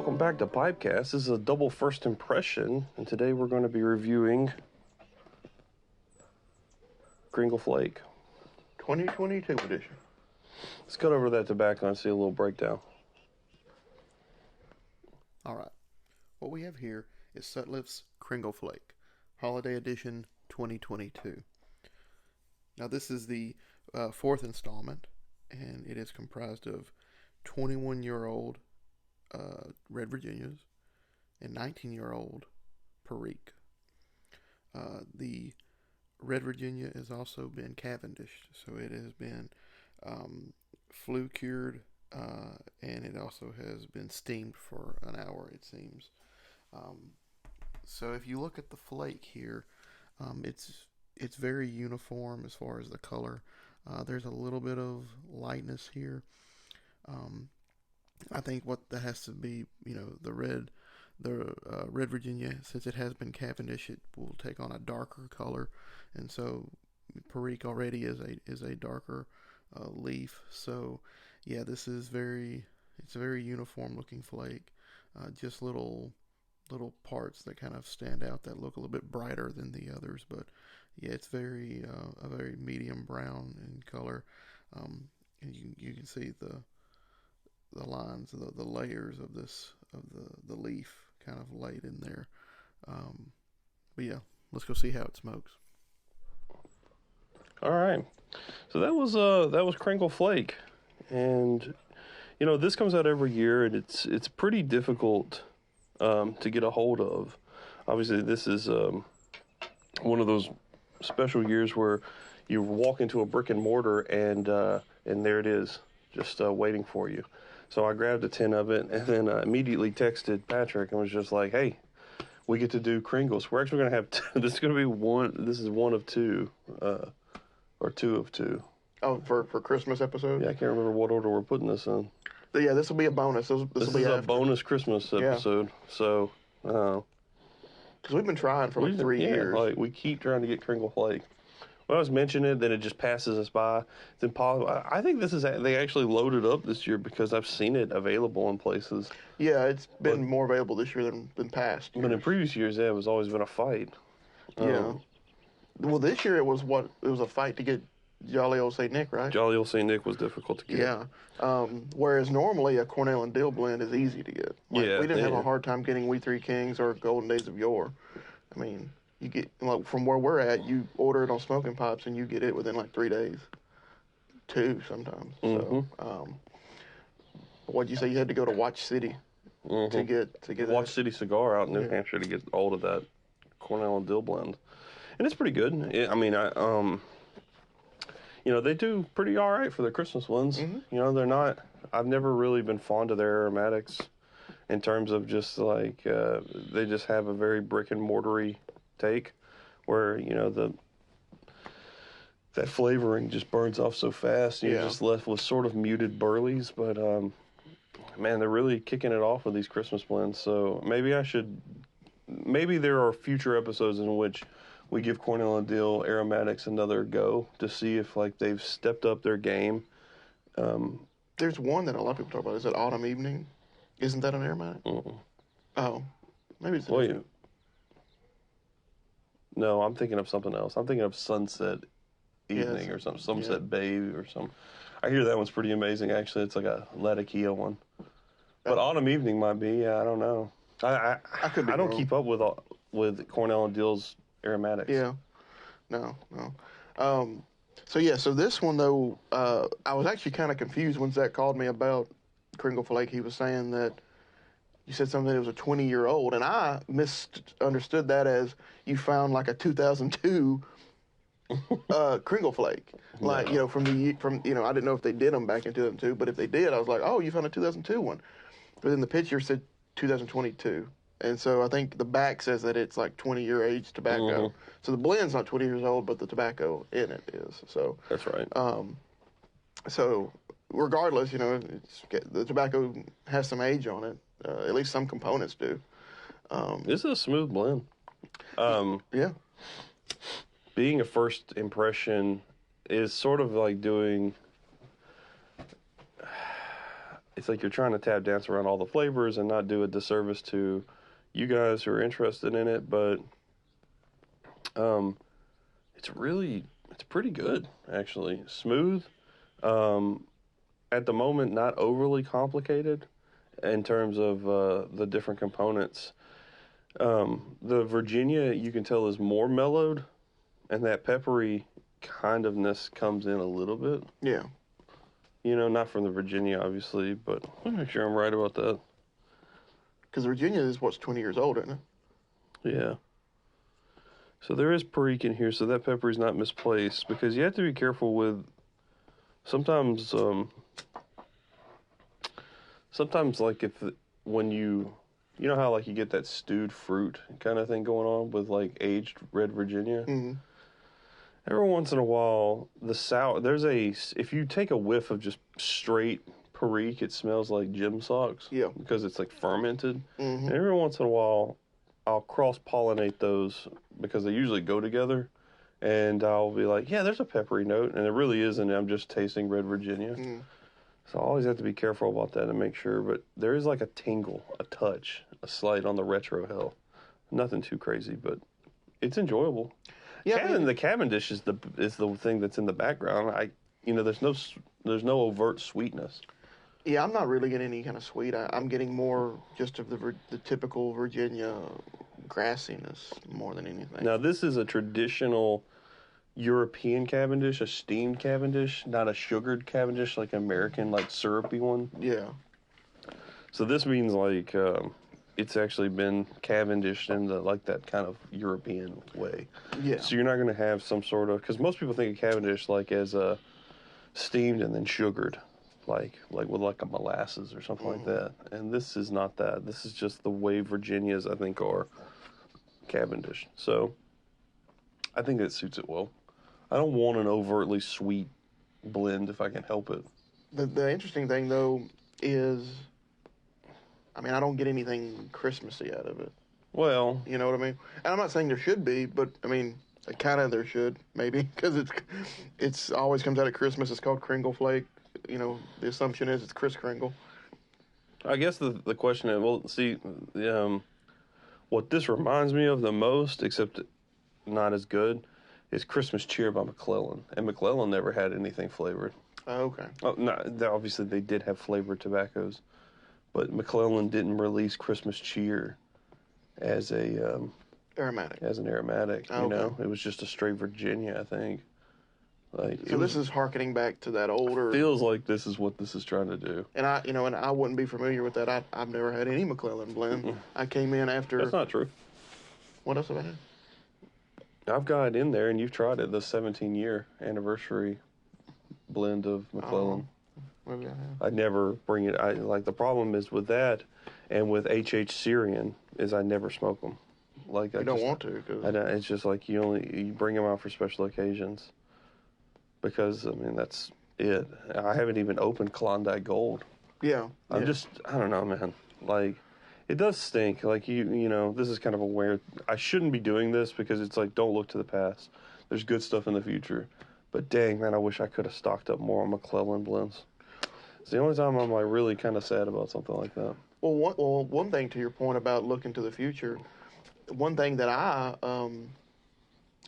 Welcome back to PipeCast. This is a double first impression, and today we're going to be reviewing Cringle Flake. 2022 edition. Let's cut over that tobacco and see a little breakdown. All right. What we have here is Sutliff's Cringle Flake, Holiday Edition 2022. Now this is the fourth installment, and it is comprised of 21-year-old Red Virginias and 19-year-old Perique. The Red Virginia has also been Cavendished, so it has been flue cured, and it also has been steamed for an hour, it seems. So if you look at the flake here, it's very uniform as far as the color. There's a little bit of lightness here. I think what that has to be, the Red Virginia, since it has been Cavendish, it will take on a darker color, and so Perique already is a darker leaf. So yeah, it's a very uniform looking flake. Just little parts that kind of stand out that look a little bit brighter than the others, but yeah, it's a very medium brown in color. And you can see the lines, the layers of the leaf kind of laid in there. But yeah, let's go see how it smokes. All right, so that was Cringle Flake, and this comes out every year, and it's pretty difficult to get a hold of. Obviously, this is one of those special years where you walk into a brick and mortar and there it is, just waiting for you. So I grabbed a tin of it and then immediately texted Patrick and was just like, "Hey, we get to do Kringles. We're actually going to have this is going to be one. This is one of two, or two of two." Oh, for Christmas episode? Yeah, I can't remember what order we're putting this in. Yeah, this will be a bonus. This is a bonus Christmas episode. Yeah. So, because we've been trying for 3 years. Like we keep trying to get Cringle Flake. When I was mentioning it, then it just passes us by. It's impossible. I think they actually loaded up this year because I've seen it available in places. Yeah, it's been more available this year than past years. But in previous years, it was always been a fight. Yeah. Well, this year it was a fight to get Jolly Old St. Nick, right? Jolly Old St. Nick was difficult to get. Yeah. Whereas normally a Cornell and Dill blend is easy to get. We didn't have a hard time getting We Three Kings or Golden Days of Yore. I mean, you get, from where we're at, you order it on Smoking Pipes and you get it within 3 days. 2 sometimes. Mm-hmm. So, what'd you say? You had to go to Watch City to get Watch City Cigar out in New Hampshire to get hold of that Cornell and Dill blend. And it's pretty good. They do pretty all right for their Christmas ones. Mm-hmm. They're not. I've never really been fond of their aromatics, in terms of just they just have a very brick and mortar-y take, where that flavoring just burns off so fast. And you're just left with sort of muted burleys. But man, they're really kicking it off with these Christmas blends. So maybe there are future episodes in which we give Cornell and Dill aromatics another go to see if they've stepped up their game. There's one that a lot of people talk about. Is it Autumn Evening? Isn't that an aromatic? Mm-mm. Oh, maybe it's different. No, I'm thinking of something else. I'm thinking of Sunset Evening or something. Sunset Babe or something. I hear that one's pretty amazing, actually. It's like a Latakia one. But Autumn Evening might be. Yeah, I don't know. I don't keep up with Cornell and Dill's aromatics. Yeah. No. So this one, though, I was actually kind of confused when Zach called me about Cringle Flake. He was saying that you said something that was a 20-year-old, and I misunderstood that as you found a 2002 Cringle Flake. I didn't know if they did them back in 2002, but if they did, I was like, oh, you found a 2002 one. But then the picture said 2022. And so I think the back says that it's 20-year aged tobacco. Mm-hmm. So the blend's not 20 years old, but the tobacco in it is. So that's right. So regardless, the tobacco has some age on it. At least some components do. This is a smooth blend. Yeah. Being a first impression is sort of like doing it's like you're trying to tap dance around all the flavors and not do a disservice to you guys who are interested in it, but um, it's pretty good actually. Smooth. Um, at the moment, not overly complicated in terms of the different components. The Virginia, you can tell, is more mellowed, and that peppery kind ofness comes in a little bit. Yeah. You know, not from the Virginia, obviously, but I'm make sure I'm right about that. Because Virginia is what's 20 years old, isn't it? Yeah. So there is perique in here, so that peppery's not misplaced, because you have to be careful with sometimes, like if when you know how like you get that stewed fruit kind of thing going on with like aged red Virginia. Mm-hmm. Every once in a while, if you take a whiff of just straight perique, it smells like gym socks. Yeah. Because it's like fermented. Mm-hmm. And every once in a while, I'll cross pollinate those because they usually go together. And I'll be like, yeah, there's a peppery note, and it really isn't. I'm just tasting red Virginia. Mm. So I always have to be careful about that and make sure. But there is like a tingle, a touch, a slight on the retro hell. Nothing too crazy, but it's enjoyable. Yeah, the Cavendish is the thing that's in the background. There's no overt sweetness. Yeah, I'm not really getting any kind of sweet. I'm getting more just of the typical Virginia grassiness more than anything. Now this is a traditional European Cavendish, a steamed Cavendish, not a sugared Cavendish like American, like syrupy one. Yeah. So this means like it's actually been Cavendished in like that kind of European way. Yeah. So you're not going to have some sort of, because most people think of Cavendish like as steamed and then sugared, like with like a molasses or something like that. And this is not that. This is just the way Virginias I think are Cavendish. So I think that suits it well. I don't want an overtly sweet blend if I can help it. The interesting thing though is, I mean, I don't get anything Christmassy out of it. Well, you know what I mean? And I'm not saying there should be, but I mean, kind of there should, maybe, because it's always comes out at Christmas. It's called Cringle Flake. You know, the assumption is it's Kris Kringle. I guess the question is, well, see, what this reminds me of the most, except not as good, is Christmas Cheer by McClellan. And McClellan never had anything flavored. Oh, okay. Oh, no, obviously they did have flavored tobaccos. But McClellan didn't release Christmas Cheer as a aromatic. As an aromatic, you know, it was just a straight Virginia, I think. Like, so this is harkening back to that older. Feels like this is what this is trying to do. And I wouldn't be familiar with that. I've never had any McClellan blend. Mm-mm. I came in after. That's not true. What else have I had? I've got it in there, and you've tried it. The 17-year anniversary blend of McClellan. Maybe I have. I'd never bring it. The problem is with that, and with H.H. Syrian, is I never smoke them. Like you don't want to. It's just like you bring them out for special occasions. Because I mean that's it. I haven't even opened Klondike Gold. Yeah. I don't know, man. Like, it does stink. Like you know, this is kind of a weird. I shouldn't be doing this because it's like don't look to the past. There's good stuff in the future. But dang, man, I wish I could have stocked up more on McClellan blends. It's the only time I'm like really kind of sad about something like that. Well, one thing to your point about looking to the future, one thing that I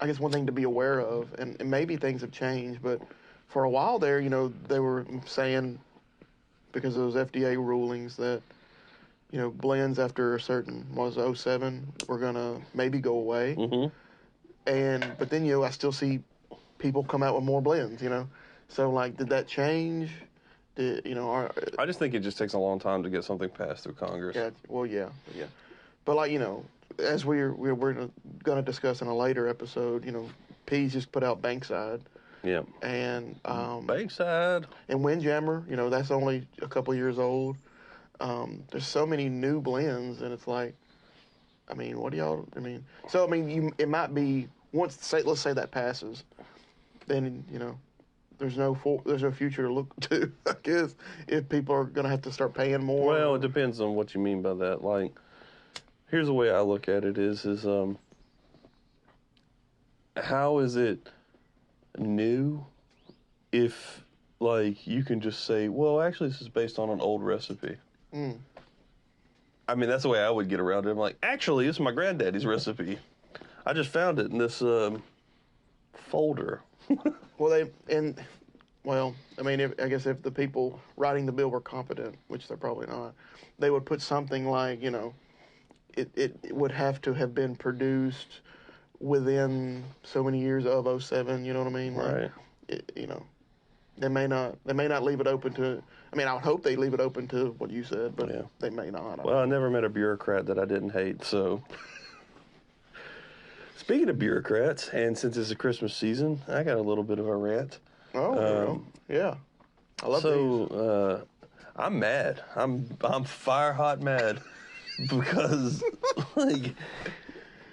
guess one thing to be aware of, and maybe things have changed, but for a while there, you know, they were saying because of those FDA rulings that, you know, blends after a certain, was 07, were going to maybe go away. Mm-hmm. But then, you know, I still see people come out with more blends, you know. So, like, did that change? I just think it just takes a long time to get something passed through Congress. Yeah, well, yeah. But, like, you know, as we're going to discuss in a later episode, you know, Pease just put out Bankside. Yeah. And Bankside. And Windjammer, you know, that's only a couple years old. There's so many new blends, and it's like, I mean, what do y'all? I mean, so I mean, it might be let's say that passes, then you know, there's no future to look to. I guess if people are going to have to start paying more. Well, it depends on what you mean by that. Like, here's the way I look at it: is how is it new if like you can just say, well, actually, this is based on an old recipe. Mm. I mean, that's the way I would get around it. I'm like, actually, this is my granddaddy's recipe. I just found it in this folder. Well, I mean, I guess if the people writing the bill were competent, which they're probably not, they would put something like, it would have to have been produced within so many years of '07. You know what I mean? Right. They may not leave it open to. I mean, I would hope they leave it open to what you said, but they may not. Well, I never met a bureaucrat that I didn't hate, so. Speaking of bureaucrats, and since it's a Christmas season, I got a little bit of a rant. Oh, yeah. I love these. I'm mad. I'm fire hot mad because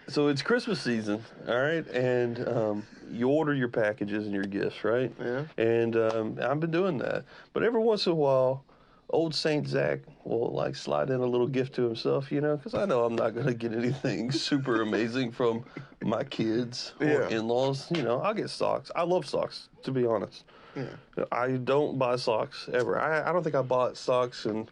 so it's Christmas season, all right, and you order your packages and your gifts, right? Yeah. And I've been doing that, but every once in a while, old Saint Zach will slide in a little gift to himself, because I know I'm not going to get anything super amazing from my kids or in-laws. I'll get socks. I love socks, to be honest. Yeah. I don't buy socks ever. I don't think I bought socks in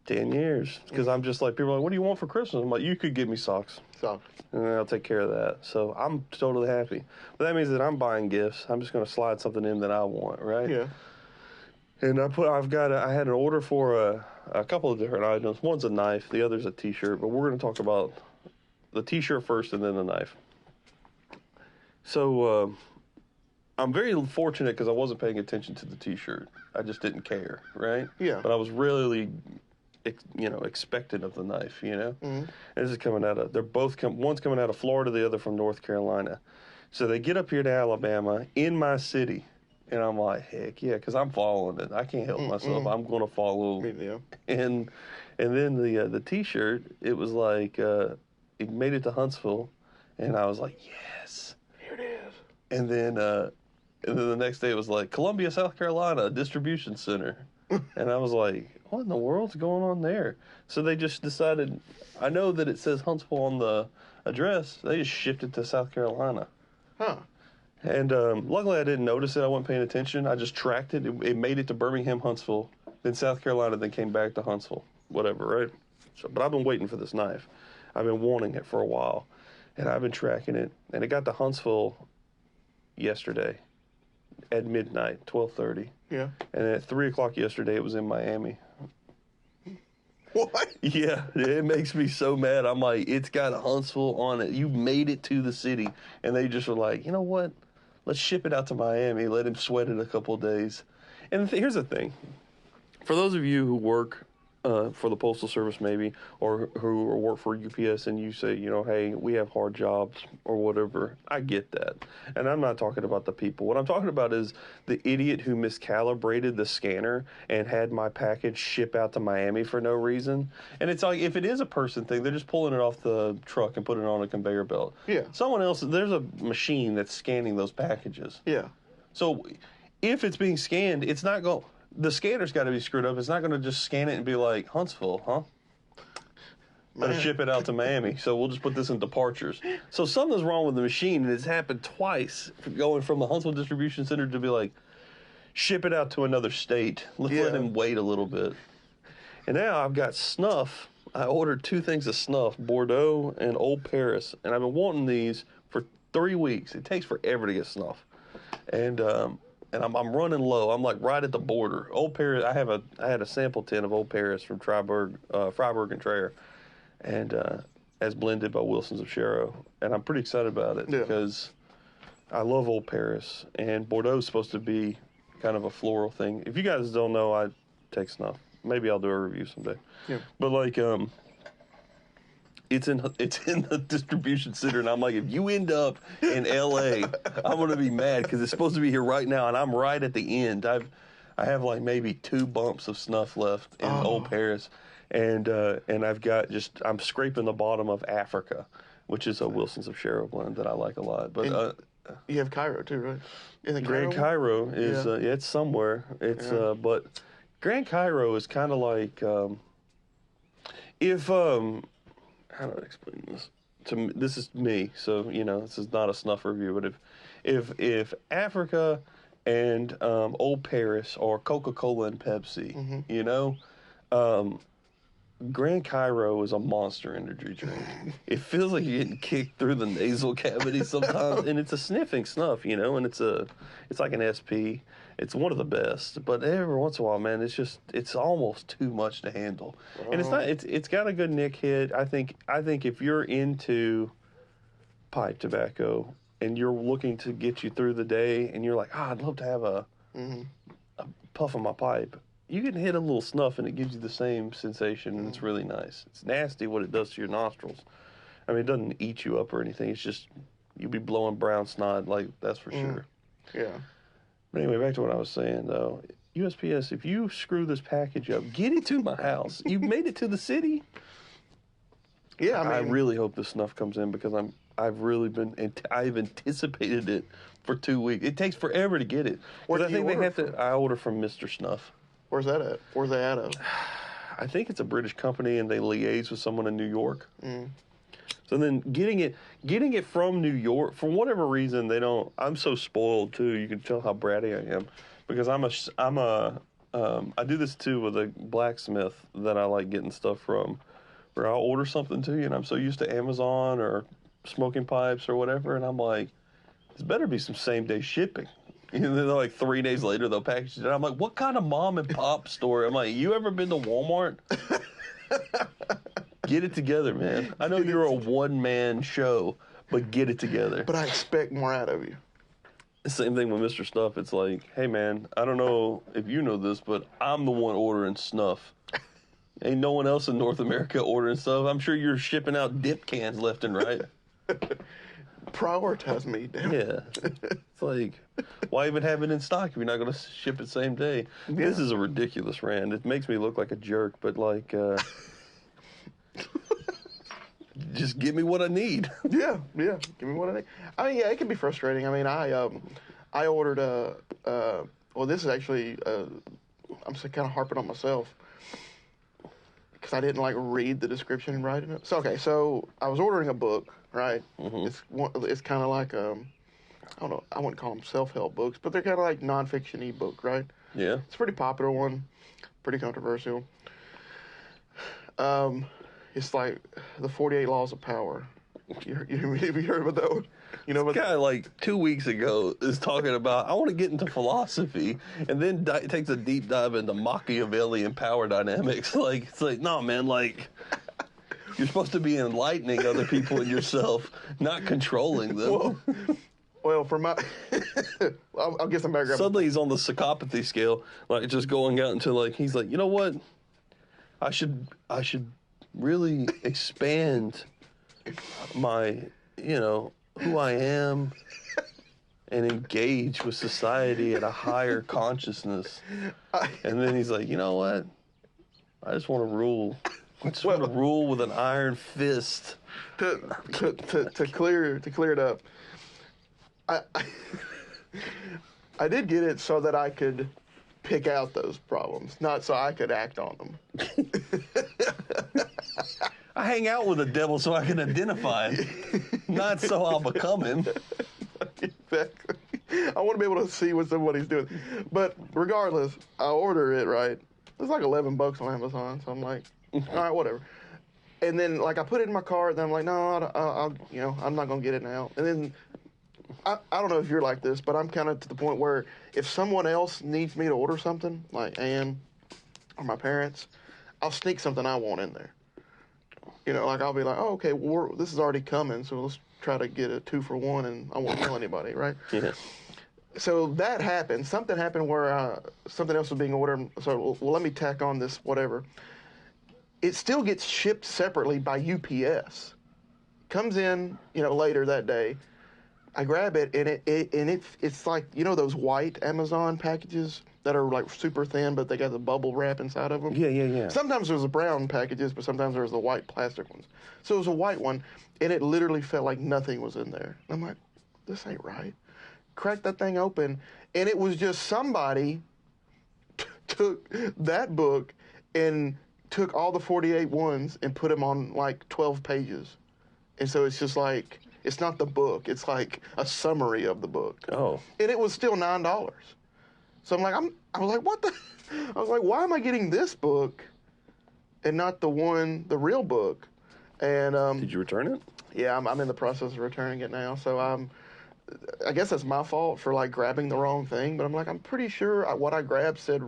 10 years because I'm just like, people are like, what do you want for Christmas? I'm like, you could give me socks. Socks. And I'll take care of that. So I'm totally happy. But that means that I'm buying gifts. I'm just going to slide something in that I want, right? Yeah. And I had an order for a couple of different items. One's a knife, the other's a T-shirt. But we're going to talk about the T-shirt first and then the knife. So I'm very fortunate because I wasn't paying attention to the T-shirt. I just didn't care, right? Yeah. But I was really, expectant of the knife, Mm-hmm. And this is coming out of, one's coming out of Florida, the other from North Carolina. So they get up here to Alabama in my city. And I'm like, heck yeah, because I'm following it. I can't help myself. I'm going to follow. Yeah. And then the T-shirt, it was like, it made it to Huntsville. And I was like, yes. Here it is. And then the next day it was like, Columbia, South Carolina, distribution center. And I was like, what in the world's going on there? So they just decided, I know that it says Huntsville on the address. They just shipped it to South Carolina. Huh. And luckily I didn't notice it. I wasn't paying attention. I just tracked it. It made it to Birmingham, Huntsville, then South Carolina, then came back to Huntsville. Whatever, right? So, but I've been waiting for this knife. I've been wanting it for a while. And I've been tracking it. And it got to Huntsville yesterday at midnight, 12:30. Yeah. And at 3 o'clock yesterday, it was in Miami. What? Yeah, it makes me so mad. I'm like, it's got Huntsville on it. You made it to the city. And they just were like, you know what? Let's ship it out to Miami. Let him sweat it a couple of days. And here's the thing. For those of you who work for the Postal Service maybe, or who work for UPS and you say, hey, we have hard jobs or whatever, I get that. And I'm not talking about the people. What I'm talking about is the idiot who miscalibrated the scanner and had my package ship out to Miami for no reason. And it's like, if it is a person thing, they're just pulling it off the truck and putting it on a conveyor belt. Yeah. Someone else, there's a machine that's scanning those packages. Yeah. So if it's being scanned, it's not going... The scanner's got to be screwed up. It's not going to just scan it and be like, Huntsville, huh? Got to ship it out to Miami, so we'll just put this in departures. So something's wrong with the machine, and it's happened twice, going from the Huntsville distribution center to be like, ship it out to another state. Let him wait a little bit. And now I've got snuff. I ordered 2 things of snuff, Bordeaux and Old Paris, and I've been wanting these for 3 weeks. It takes forever to get snuff. And I'm running low. I'm like right at the border. Old Paris. I had a sample tin of Old Paris from Freiburg and Traer, and as blended by Wilsons of Sharrow. And I'm pretty excited about it because I love Old Paris, and Bordeaux is supposed to be kind of a floral thing. If you guys don't know, I take snuff. Maybe I'll do a review someday. Yeah. But it's in the distribution center, and I'm like, if you end up in L.A., I'm gonna be mad because it's supposed to be here right now, and I'm right at the end. I have like maybe 2 bumps of snuff left in Old Paris, and I've got I'm scraping the bottom of Africa, which is a Wilsons of Sharrow blend that I like a lot. But you have Cairo too, right? Isn't Grand Cairo is it's somewhere. It's but Grand Cairo is kind of like if how do I explain this? This is me, so this is not a snuff review. But if Africa and Old Paris or Coca-Cola and Pepsi. Mm-hmm. You know, um, Grand Cairo is a monster energy drink. It feels like you're getting kicked through the nasal cavity sometimes, and it's a sniffing snuff, you know, and it's like an SP. It's one of the best, but every once in a while, man, it's almost too much to handle. And it's not. It's got a good nick hit. I think if you're into pipe tobacco and you're looking to get you through the day, and you're like, I'd love to have a puff of my pipe. You can hit a little snuff and it gives you the same sensation, and it's really nice. It's nasty what it does to your nostrils. I mean, it doesn't eat you up or anything. It's just you'll be blowing brown snot, like, that's for sure. Yeah. But anyway, back to what I was saying, though. USPS, if you screw this package up, get it to my house. You've made it to the city. Yeah, I really hope this snuff comes in, because I've anticipated it for 2 weeks. It takes forever to get it. Where do I think you they have order to. I order from Mr. Snuff. Where's that at? Where's they out of? I think it's a British company, and they liaise with someone in New York. So then getting it from New York, for whatever reason, they don't. I'm so spoiled too. You can tell how bratty I am, because I do this too with a blacksmith that I like getting stuff from, where I'll order something to you, and I'm so used to Amazon or Smoking Pipes or whatever, and I'm like, this better be some same day shipping. And then they're like 3 days later, they'll package it. I'm like, what kind of mom and pop store? I'm like, you ever been to Walmart? Get it together, man. I know you're a one-man show, but get it together. But I expect more out of you. Same thing with Mr. Snuff. It's like, hey, man, I don't know if you know this, but I'm the one ordering snuff. Ain't no one else in North America ordering stuff. I'm sure you're shipping out dip cans left and right. Prioritize me, damn. Yeah. It's like, why even have it in stock if you're not going to ship it same day? Yeah. This is a ridiculous rant. It makes me look like a jerk, but like, just give me what I need. Yeah. Give me what I need. I mean, yeah, it can be frustrating. I mean, I ordered well, this is actually, I'm kind of harping on myself, because I didn't like read the description right enough. So I was ordering a book, right? It's kind of like I don't know, I wouldn't call them self-help books, but they're kind of like nonfiction ebook, right? Yeah. It's a pretty popular one, pretty controversial. It's like the 48 Laws of Power. Have you heard about that one? You know, this guy like 2 weeks ago is talking about, I want to get into philosophy, and then takes a deep dive into Machiavellian power dynamics. Like, it's like, no, man, like, you're supposed to be enlightening other people and yourself, not controlling them. Well, for my, I'll get some background. Suddenly he's on the psychopathy scale, like just going out into like, he's like, you know what? I should really expand my, who I am, and engage with society at a higher consciousness. And then he's like, you know what? I just want to rule. I just want to rule with an iron fist. To clear it up, I did get it so that I could pick out those problems, not so I could act on them. I hang out with the devil so I can identify him, not so I'll become him. Exactly. I want to be able to see what somebody's doing. But regardless, I order it, right? It's like $11 on Amazon, so I'm like, all right, whatever. And then, like, I put it in my cart, then I'm like, no, I'm not going to get it now. And then, I don't know if you're like this, but I'm kind of to the point where if someone else needs me to order something, like Ann or my parents, I'll sneak something I want in there. Like I'll be like, oh, okay, well, this is already coming, so let's try to get a 2-for-1, and I won't tell anybody, right? Yeah. So that happened. Something happened where something else was being ordered. So, well, let me tack on this, whatever. It still gets shipped separately by UPS. Comes in, later that day. I grab it, and it's like, those white Amazon packages that are like super thin, but they got the bubble wrap inside of them? Yeah. Sometimes there's the brown packages, but sometimes there's the white plastic ones. So it was a white one, and it literally felt like nothing was in there. I'm like, this ain't right. Cracked that thing open, and it was just somebody took that book and took all the 48 ones and put them on like 12 pages. And so it's just like, It's not the book. It's like a summary of the book. Oh. And it was still $9. So I'm like, I was like, what the? I was like, why am I getting this book and not the real book? And Did you return it? yeah, I'm in the process of returning it now. So I guess that's my fault for like grabbing the wrong thing. But I'm like, I'm pretty sure what I grabbed said,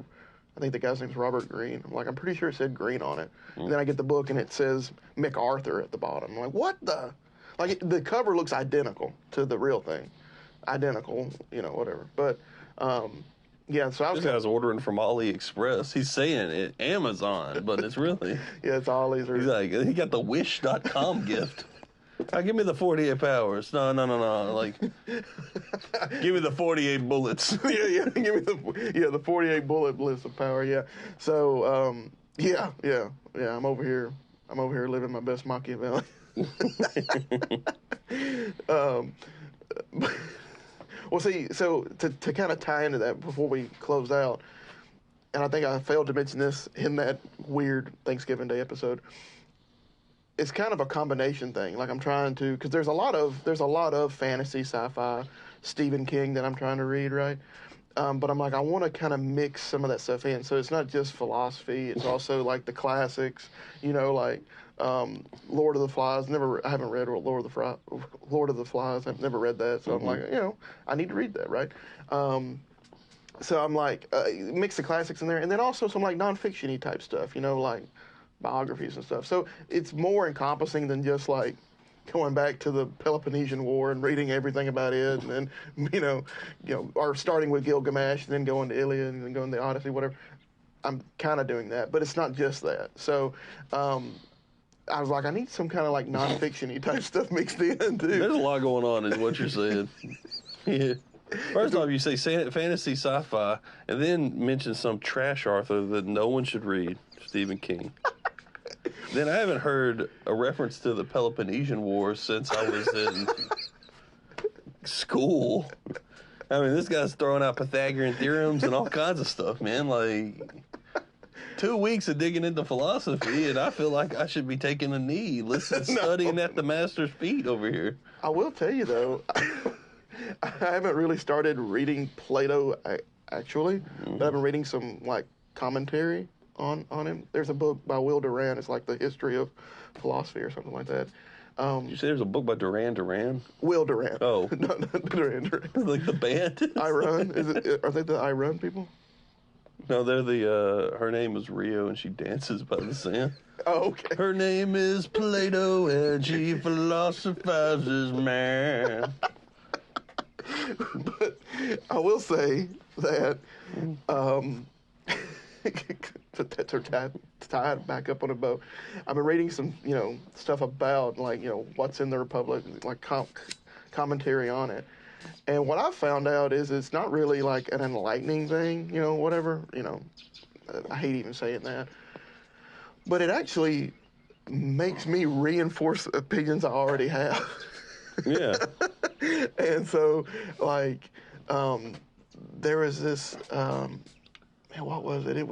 I think the guy's name's Robert Greene. I'm like, I'm pretty sure it said Greene on it. And then I get the book and it says MacArthur at the bottom. I'm like, what the? Like the cover looks identical to the real thing, identical, whatever. But yeah, so I was. This guy's ordering from AliExpress. He's saying it Amazon, but it's really. Yeah, it's Ollie's. He's like, he got the Wish.com gift. Give me the 48 powers. No. Like, give me the 48 bullets. yeah. Give me the 48 bullet bliss of power. Yeah. So yeah. I'm over here living my best Machiavelli. Well, see, so to kind of tie into that before we close out, and I think I failed to mention this in that weird Thanksgiving Day episode. It's kind of a combination thing. Like I'm trying to, because there's a lot of fantasy, sci-fi, Stephen King that I'm trying to read, right? But I'm like, I want to kind of mix some of that stuff in. So it's not just philosophy. It's also like the classics, like Lord of the Flies. I haven't read Lord of the Flies. I've never read that. So I'm like, I need to read that, right? So I'm like, mix the classics in there. And then also some like nonfiction-y type stuff, like biographies and stuff. So it's more encompassing than just like going back to the Peloponnesian War and reading everything about it, and then or starting with Gilgamesh and then going to Iliad and then going to the Odyssey, whatever. I'm kind of doing that, but it's not just that. So I was like, I need some kind of like nonfiction-y type stuff mixed in too. There's a lot going on, is what you're saying. Yeah. First off, you say fantasy, sci-fi, and then mention some trash author that no one should read, Stephen King. Then I haven't heard a reference to the Peloponnesian War since I was in school. I mean, this guy's throwing out Pythagorean theorems and all kinds of stuff, man. Like, 2 weeks of digging into philosophy, and I feel like I should be taking a knee, studying at the master's feet over here. I will tell you, though, I haven't really started reading Plato, actually, but I've been reading some, like, commentary on him. There's a book by Will Durant. It's like the history of philosophy or something like that. Did you say there's a book by Duran Duran? Will Durant. Oh. No, Duran Duran. Like the band? I Run? Are they the I Run people? No, they're the, her name is Rio, and she dances by the sand. Oh, okay. Her name is Plato, and she philosophizes, man. But I will say that, to tie it back up on a bow, I've been reading some, stuff about, like, what's in the Republic, like commentary on it. And what I found out is it's not really like an enlightening thing, whatever, I hate even saying that. But it actually makes me reinforce opinions I already have. Yeah. And so, like, there was this, what was it?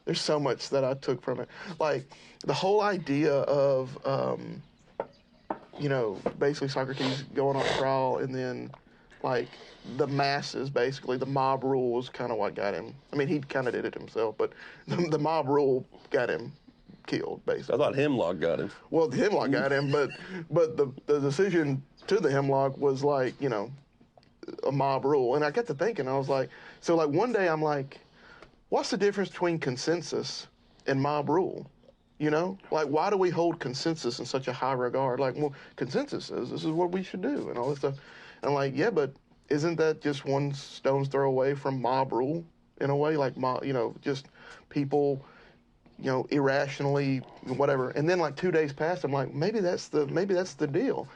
There's so much that I took from it. Like, the whole idea of, basically Socrates going on trial, and then, like, the masses, basically, the mob rule was kind of what got him. I mean, he kind of did it himself, but the mob rule got him killed, basically. I thought Hemlock got him. Well, the Hemlock got him, but the decision to the Hemlock was, like, a mob rule. And I got to thinking, I was like, so, like, one day I'm like, what's the difference between consensus and mob rule? Like, why do we hold consensus in such a high regard? Like, well, consensus says this is what we should do and all this stuff. And I'm like, yeah, but isn't that just one stone's throw away from mob rule in a way? Like, just people, irrationally, whatever. And then, like, 2 days passed, I'm like, maybe that's the deal.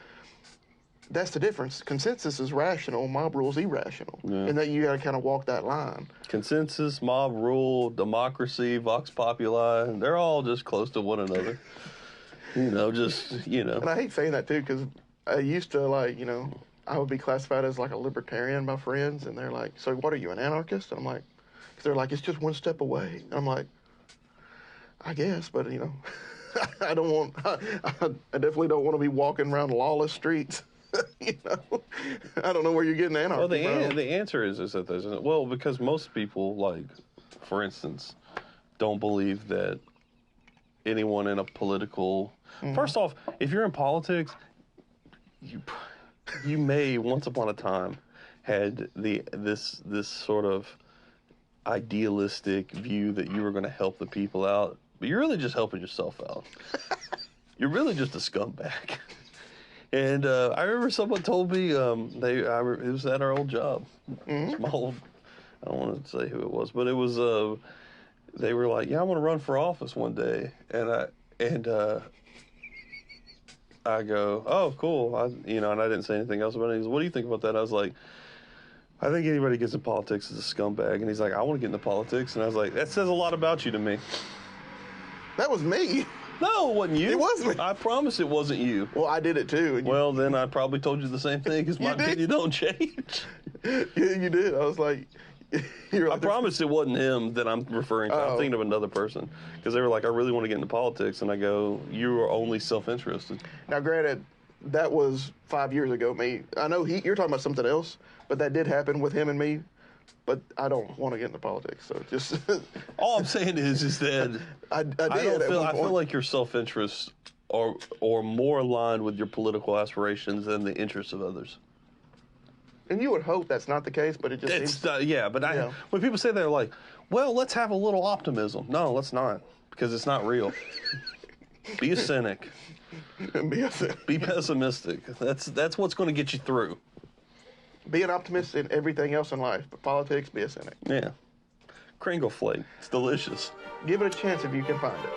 That's the difference. Consensus is rational, mob rule is irrational. Yeah. And that you got to kind of walk that line. Consensus, mob rule, democracy, vox populi, they're all just close to one another. And I hate saying that, too, because I used to, like, I would be classified as, like, a libertarian by friends, and they're like, so what are you, an anarchist? And I'm like, because they're like, it's just one step away. And I'm like, I guess, but, I definitely don't want to be walking around lawless streets. You know, I don't know where you're getting anarchy Well, from. the answer is that there's because most people, like, for instance, don't believe that anyone in a political. First off, if you're in politics, you may once upon a time had this sort of idealistic view that you were going to help the people out, but you're really just helping yourself out. You're really just a scumbag. And I remember someone told me it was at our old job. It's my old. I don't want to say who it was, but it was. They were like, "Yeah, I want to run for office one day," and I go, "Oh, cool." And I didn't say anything else about it. He goes, "What do you think about that?" I was like, "I think anybody who gets in politics is a scumbag." And he's like, "I want to get into politics," and I was like, "That says a lot about you to me." That was me. No, it wasn't you. It wasn't me. I promise it wasn't you. Well, I did it too. Well, then I probably told you the same thing because my opinion don't change. Yeah, you did. I was like, you're I like, promise it wasn't him that I'm referring to. I'm thinking of another person because they were like, "I really want to get into politics," and I go, "You are only self-interested." now, granted, that was 5 years ago. Me, I know you're talking about something else, but that did happen with him and me. But I don't want to get into politics, so just. All I'm saying is that I did. I feel like your self-interests are more aligned with your political aspirations than the interests of others. And you would hope that's not the case, but it just seems. But when people say they're like, "Well, let's have a little optimism." No, let's not, because it's not real. Be a cynic. Be pessimistic. That's what's going to get you through. Be an optimist in everything else in life, but politics, be a cynic. Yeah. Cringle Flake. It's delicious. Give it a chance if you can find it.